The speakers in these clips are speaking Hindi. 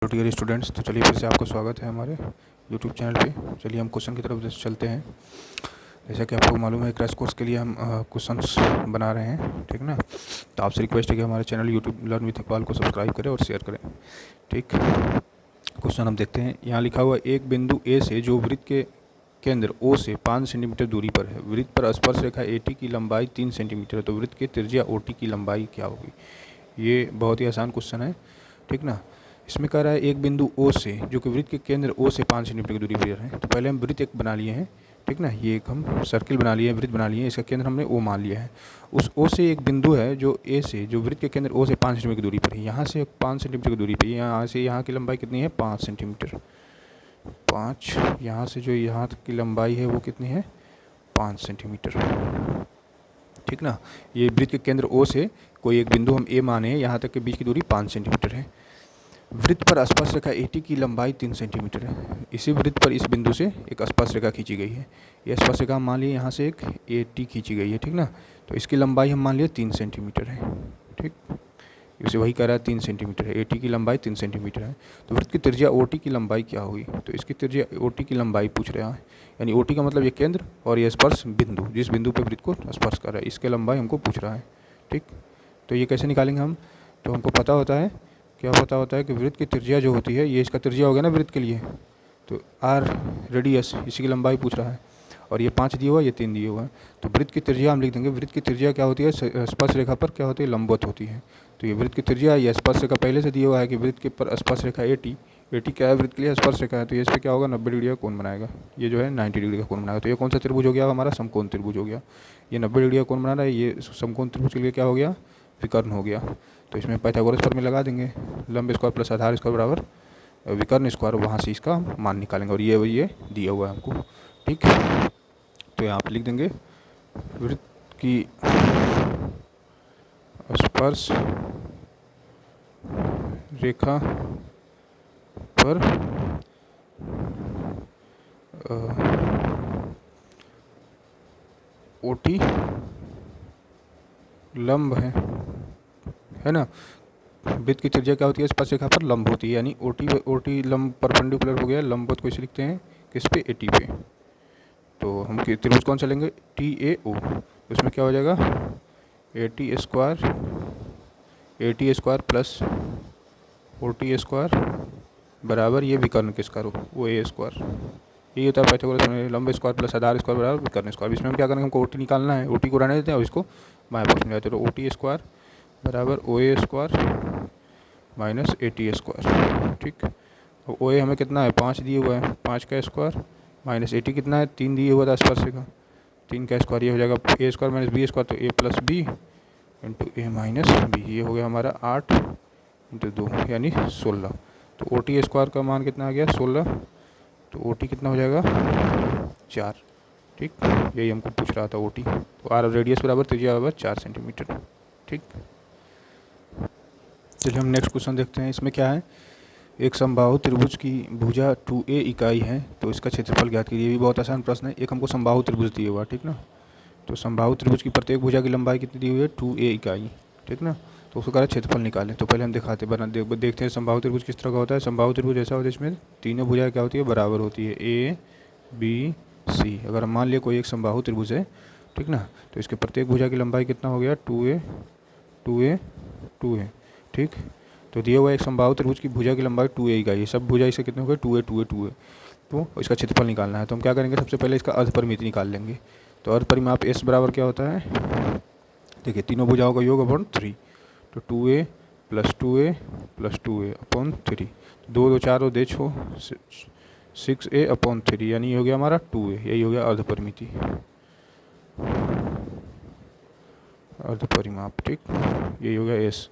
हेलो डियर स्टूडेंट्स, तो चलिए फिर से आपको स्वागत है हमारे यूट्यूब चैनल पे। चलिए हम क्वेश्चन की तरफ चलते हैं। जैसा कि आपको मालूम है, क्रैश कोर्स के लिए हम क्वेश्चंस बना रहे हैं, ठीक ना। तो आपसे रिक्वेस्ट है कि हमारे channel YouTube learn with Iqbal को सब्सक्राइब करें और शेयर करें, ठीक। क्वेश्चन हम देखते हैं। यहाँ लिखा हुआ एक बिंदु ए से जो वृत्त के केंद्र ओ से 5 सेंटीमीटर दूरी पर है, वृत्त पर स्पर्श रेखा AT की लंबाई 3 सेंटीमीटर है, तो वृत्त की त्रिज्या OT की लंबाई क्या होगी। ये बहुत ही आसान क्वेश्चन है, ठीक ना। इसमें कह रहा है एक बिंदु O से जो कि वृत्त के केंद्र O से 5 सेंटीमीटर की दूरी पर है। तो पहले हम वृत्त एक बना लिए हैं, ठीक ना। ये एक हम सर्किल बना लिए हैं, वृत्त बना लिए हैं, इसका केंद्र हमने O मान लिया है। उस O से एक बिंदु है जो A से जो वृत्त के केंद्र O से 5 सेंटीमीटर की दूरी पर है। यहाँ से 5 सेंटीमीटर की दूरी पर, यहाँ से यहाँ की लंबाई कितनी है, 5 सेंटीमीटर। 5 यहाँ से जो यहाँ की लंबाई है वो कितनी है, 5 सेंटीमीटर, ठीक ना। ये वृत्त के केंद्र O से कोई एक बिंदु हम A माने, यहाँ तक के बीच की दूरी 5 सेंटीमीटर है। वृत्त पर स्पर्श रेखा AT की लंबाई 3 सेंटीमीटर है। इसी वृत्त पर इस बिंदु से एक स्पर्श रेखा खींची गई है। यह स्पर्श रेखा मान लिए यहाँ से एक AT खींची गई है, ठीक ना। तो इसकी लंबाई हम मान लिए 3 सेंटीमीटर है, ठीक। इसे वही कह रहा है 3 सेंटीमीटर है, AT की लंबाई 3 सेंटीमीटर है। तो वृत्त की त्रिज्या OT की लंबाई क्या होगी, तो इसकी त्रिज्या OT की लंबाई पूछ रहा है। यानी OT का मतलब ये केंद्र और ये स्पर्श बिंदु, जिस बिंदु पर वृत्त को स्पर्श कर रहा है, इसके लंबाई हमको पूछ रहा है, ठीक। तो ये कैसे निकालेंगे हम, तो हमको पता होता है, क्या पता होता है कि वृत्त की त्रिज्या जो होती है, ये इसका त्रिज्या हो गया ना वृत्त के लिए, तो R रेडियस, इसी की लंबाई पूछ रहा है। और ये 5 दिया हुआ है, ये 3 दिए हुआ है। तो वृत्त की त्रिज्या हम लिख देंगे। वृत्त की त्रिज्या क्या होती है, स्पर्श रेखा पर क्या होती है, लंबवत होती है। तो ये वृत्त की त्रिज्या, ये स्पर्श रेखा पहले से दिया हुआ है कि वृत्त के पर स्पर्श रेखा AT क्या है, वृत्त के लिए स्पर्श रेखा है। तो ये इस पर क्या होगा, 90 डिग्री का कोण बनाएगा। ये जो है 90 डिग्री का कोण बनाएगा। तो ये कौन सा त्रिभुज हो गया हमारा, समकोण त्रिभुज हो गया। ये 90 डिग्री का कोण बना रहा है, ये समकोण त्रिभुज के लिए क्या हो गया, विकर्ण हो गया। तो इसमें पाइथागोरस प्रमेय लगा देंगे, लंब स्क्वायर प्लस आधार स्क्वायर बराबर विकर्ण स्क्वायर, वहाँ से इसका मान निकालेंगे। और ये दिया हुआ है हमको, ठीक। तो यहाँ पे लिख देंगे वृत्त की स्पर्श रेखा पर OT लंब है ना। वृत्त की त्रिज्या क्या होती है, स्पर्श रेखा पर लंब होती है। यानी OT लंब परपेंडिकुलर हो गया, लंबवत को इसे लिखते हैं किस पे, AT पे। तो हम त्रिभुज कौन सा लेंगे, TAO। उसमें क्या हो जाएगा, AT square plus OT square बराबर ये विकर्ण किसका रो, वो A स्क्वायर। यही होता है पाइथागोरस में, लंब स्क्वायर प्लस आधार स्क्वायर बराबर विकर्ण स्क्वायर। इसमें हम क्या करेंगे, हमको OT निकालना है। OT को रहने देते हैं और इसको बाएं पक्ष में जाते हैं। तो OT स्क्वायर बराबर OA square minus AT square, ठीक। और OA हमें कितना है, 5 दिए हुआ है, 5 का स्क्वायर माइनस AT कितना है, 3 दिए हुआ था स्पर्श रेखा, 3 का स्क्वायर, ये हो जाएगा A square minus B square, तो A plus B into A minus B। ये हो गया हमारा 8 इंटू 2 यानी 16। तो OT स्क्वायर का मान कितना आ गया, 16। तो OT कितना हो जाएगा, 4, ठीक। यही हमको पूछ रहा था OT। तो R रेडियस बराबर त्रिज्या बराबर 4 सेंटीमीटर, ठीक। चलिए हम नेक्स्ट क्वेश्चन देखते हैं। इसमें क्या है, एक समबाहु त्रिभुज की भुजा 2A इकाई है, तो इसका क्षेत्रफल ज्ञात कीजिए। ये भी बहुत आसान प्रश्न है। एक हमको समबाहु त्रिभुज दिया हुआ, ठीक ना। तो समबाहु त्रिभुज की प्रत्येक भुजा की लंबाई कितनी दी हुई है, 2A इकाई, ठीक ना। तो उसको कह रहा है क्षेत्रफल निकालें। तो पहले हम देखते हैं समबाहु त्रिभुज किस तरह का होता है। समबाहु त्रिभुज ऐसा होता है जिसमें तीनों भुजाएं क्या होती है, बराबर होती है, A B C। अगर हम मान लिया कोई एक समबाहु त्रिभुज है, ठीक ना, तो इसके प्रत्येक भुजा की लंबाई कितना हो गया, 2A, ठीक। तो दिया हुआ एक समबाहु त्रिभुज की भुजा की लंबाई 2A इकाई है। सब भुजा इसे कितने हो गए, 2A। तो इसका क्षेत्रफल निकालना है। तो हम क्या करेंगे, सबसे पहले इसका अर्ध परिमिति निकाल लेंगे। तो अर्ध परिमाप S बराबर क्या होता है, देखिए तीनों भुजाओं का योग अपॉन 3। तो 2A प्लस 2A अपॉन 3। 2 2 4 दे 6A अपॉन 3, यानी हो गया हमारा 2A। यही हो गया अर्ध परिमिति, अर्ध परिमाप, ठीक। यही हो गया S।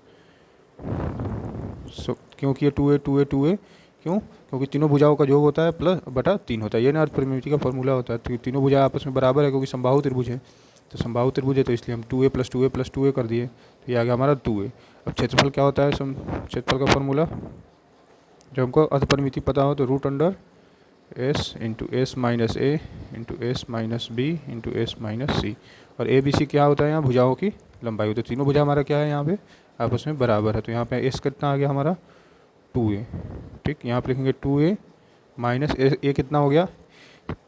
क्योंकि ये 2A क्योंकि तीनों भुजाओं का योग होता है प्लस बटा 3 होता है। ये ना अर्ध परिमिति का फॉर्मूला होता है। तो तीनों भुजाएं आपस में बराबर है, क्योंकि समबाहु त्रिभुज है। तो समबाहु त्रिभुज है, तो इसलिए हम 2A प्लस 2A कर दिए। तो ये आ गया हमारा 2A। अब क्षेत्रफल क्या होता है, क्षेत्रफल का फॉर्मूला, जब हमको अर्ध परिमिति पता हो तो root under S into S minus A into S minus B into S minus C। और ABC क्या होता है, यहाँ भुजाओं की लंबाई होती है। तीनों भुजा हमारा क्या है, यहाँ पे आपस में बराबर है। तो यहाँ पे S कितना आ गया हमारा 2a। ठीक, यहाँ पे लिखेंगे 2a माइनस ए कितना हो गया,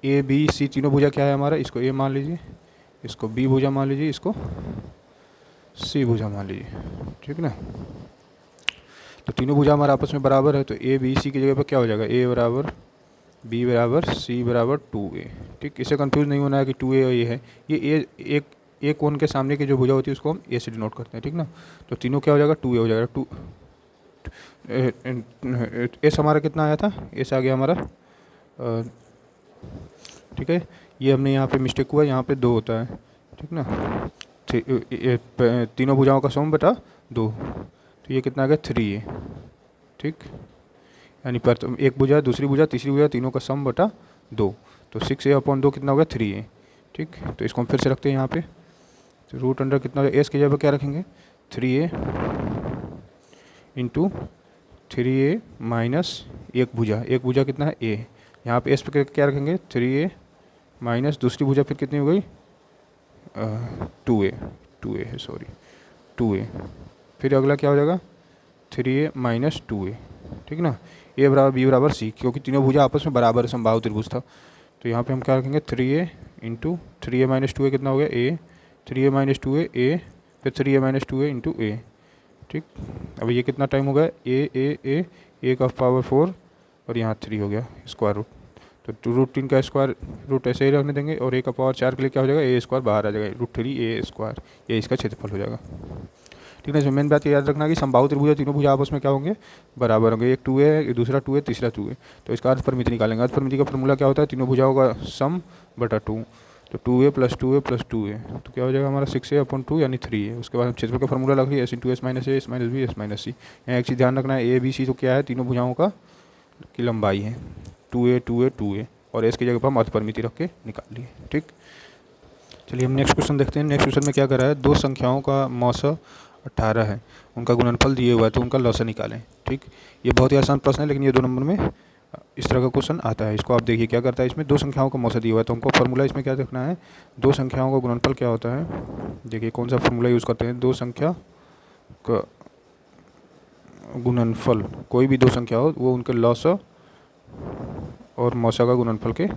ए बी सी तीनों भुजा क्या है हमारा, इसको ए मान लीजिए, इसको बी भुजा मान लीजिए, इसको सी भुजा मान लीजिए। ठीक ना, तो तीनों भुजा हमारे आपस में बराबर है, तो ए बी सी की जगह पर क्या हो जाएगा, ए बराबर बी बराबर सी बराबर 2a। ठीक, इसे कंफ्यूज नहीं होना है कि 2a और ये है, ये एक कोण के सामने की जो भुजा होती है उसको हम ए से डिनोट करते हैं। ठीक ना, तो तीनों क्या हो जाएगा, 2a हो जाएगा। एस हमारा कितना आया था, एस आ गया हमारा, ठीक है, ये हमने यहाँ पे मिस्टेक हुआ, यहाँ पे 2 होता है। ठीक ना, तीनों भुजाओं का सम बटा 2, तो ये कितना आ गया 3a। ठीक, यानी पर एक भुजा, दूसरी भुजा, तीसरी भुजा, तीनों का सम बटा 2, तो 6a/2 कितना हो गया 3a। ठीक, तो इसको हम फिर से रखते हैं यहाँ पे, तो रूट अंडर कितना हो गया, एस की जगह पर क्या रखेंगे 3a इंटू 3a माइनस एक भुजा कितना है a, यहाँ पे एस पे क्या रखेंगे 3a माइनस दूसरी भुजा फिर कितनी हो गई 2a है, सॉरी 2a, फिर अगला क्या हो जाएगा 3a माइनस 2a। ठीक ना, ए बराबर बी बराबर सी, क्योंकि तीनों भुजा आपस में बराबर समबाहु त्रिभुज था, तो यहाँ पे हम क्या रखेंगे 3a into 3a minus 2a कितना हो गया a, 3a minus 2a a, फिर 3a minus 2a into a। ठीक, अब ये कितना टाइम हो गया ए का पावर 4 और यहाँ 3 हो गया स्क्वायर रूट, तो रूट 3 का स्क्वायर रूट ऐसे ही रखने देंगे, और ए का पावर 4 के लिए क्या हो जाएगा ए स्क्वायर बाहर आ जाएगा, √3a², ये इसका क्षेत्रफल हो जाएगा। ठीक है, इसमें मेन बात याद रखना कि समबाहु त्रिभुज तीनों भुजा आपस में क्या होंगे, बराबर होंगे, एक 2a है, दूसरा 2a, तीसरा 2a, तो इसका अर्थ परिमिति निकालेंगे। अर्थ परिमिति का फॉर्मूला क्या होता है, तीनों भुजाओं का सम बटा 2, तो 2a + 2a + 2a, तो क्या हो जाएगा हमारा 6a/2 यानी 3a। उसके बाद हम क्षेत्रफल का फॉर्मूला लग रही है s × s - a s - b s - c। यहाँ एक चीज़ ध्यान रखना है, a b c तो क्या है, तीनों भुजाओं का की लंबाई है 2a 2a 2a, और s की जगह पर हम अर्थ परिमिति रख के निकाल लिए। ठीक, चलिए हम नेक्स्ट क्वेश्चन देखते हैं। नेक्स्ट क्वेश्चन में क्या करा है, दो संख्याओं का मौसा 18 है, उनका गुणनफल दिए हुआ है, तो उनका लौसा निकालें। ठीक, ये बहुत ही आसान प्रश्न है, लेकिन ये 2 नंबर में इस तरह का क्वेश्चन आता है। इसको आप देखिए क्या करता है, इसमें दो संख्याओं का मौसा दिया हुआ है, तो हमको फॉर्मूला इसमें क्या रखना है, दो संख्याओं का गुणनफल क्या होता है। देखिए कौन सा फॉर्मूला यूज़ करते हैं, दो संख्या का गुणनफल, कोई भी दो संख्या हो वो उनके लौसा और मौसा का गुणनफल के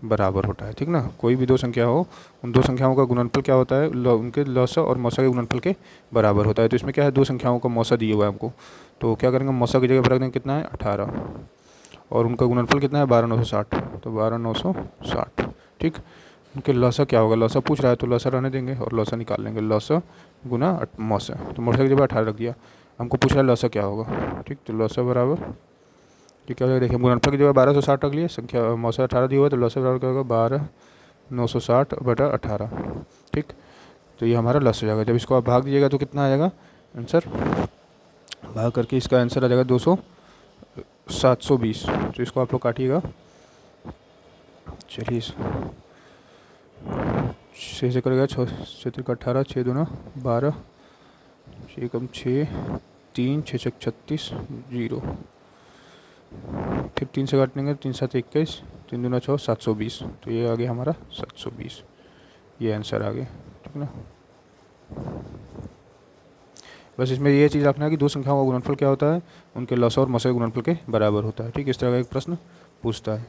बराबर होता है। ठीक ना, कोई भी दो संख्या हो, उन दो संख्याओं का गुणनफल क्या होता है, उनके लौसा और मौसा के गुणनफल के बराबर होता है। तो इसमें क्या है, दो संख्याओं का मौसा दिया हुआ है हमको, तो क्या करेंगे, मौसा की जगह पर रख देंगे कितना है 18, और उनका गुणनफल कितना है 12960, तो 12960। ठीक, उनके लौसा क्या होगा, लौसा पूछ रहा है तो लौसा रहने देंगे और लौसा निकाल लेंगे, लौसा गुना मौसा, तो मौसा की जगह 18 रख दिया। हमको पूछ रहा है लौसा क्या होगा। ठीक, तो लौसा बराबर ये क्या हो जाएगा, देखिए गुणनफल की जगह 1260 रख लिए, संख्या मौसा 18 दिया हुआ है, तो लौसा बराबर क्या होगा 12960/18। ठीक, तो ये हमारा लौसा हो जाएगा। जब इसको आप भाग दीजिएगा तो कितना आ जाएगा आंसर, भाग करके इसका आंसर आ जाएगा 720। तो इसको आप लोग काटिएगा, चलिए 6 से करेगा, 6 से 18, 6 दूना 12, 6 कम 6, 3 6 6 36 0, फिर 3 से काटेंगे, 3 7 21, 3 दूना 6, 720, तो ये आ गया हमारा 720, ये आंसर आ गया। ठीक ना, बस इसमें ये चीज़ रखना है कि दो संख्याओं का गुणनफल क्या होता है, उनके लौसा और मौसा के गुणनफल के बराबर होता है। ठीक, इस तरह का एक प्रश्न पूछता है।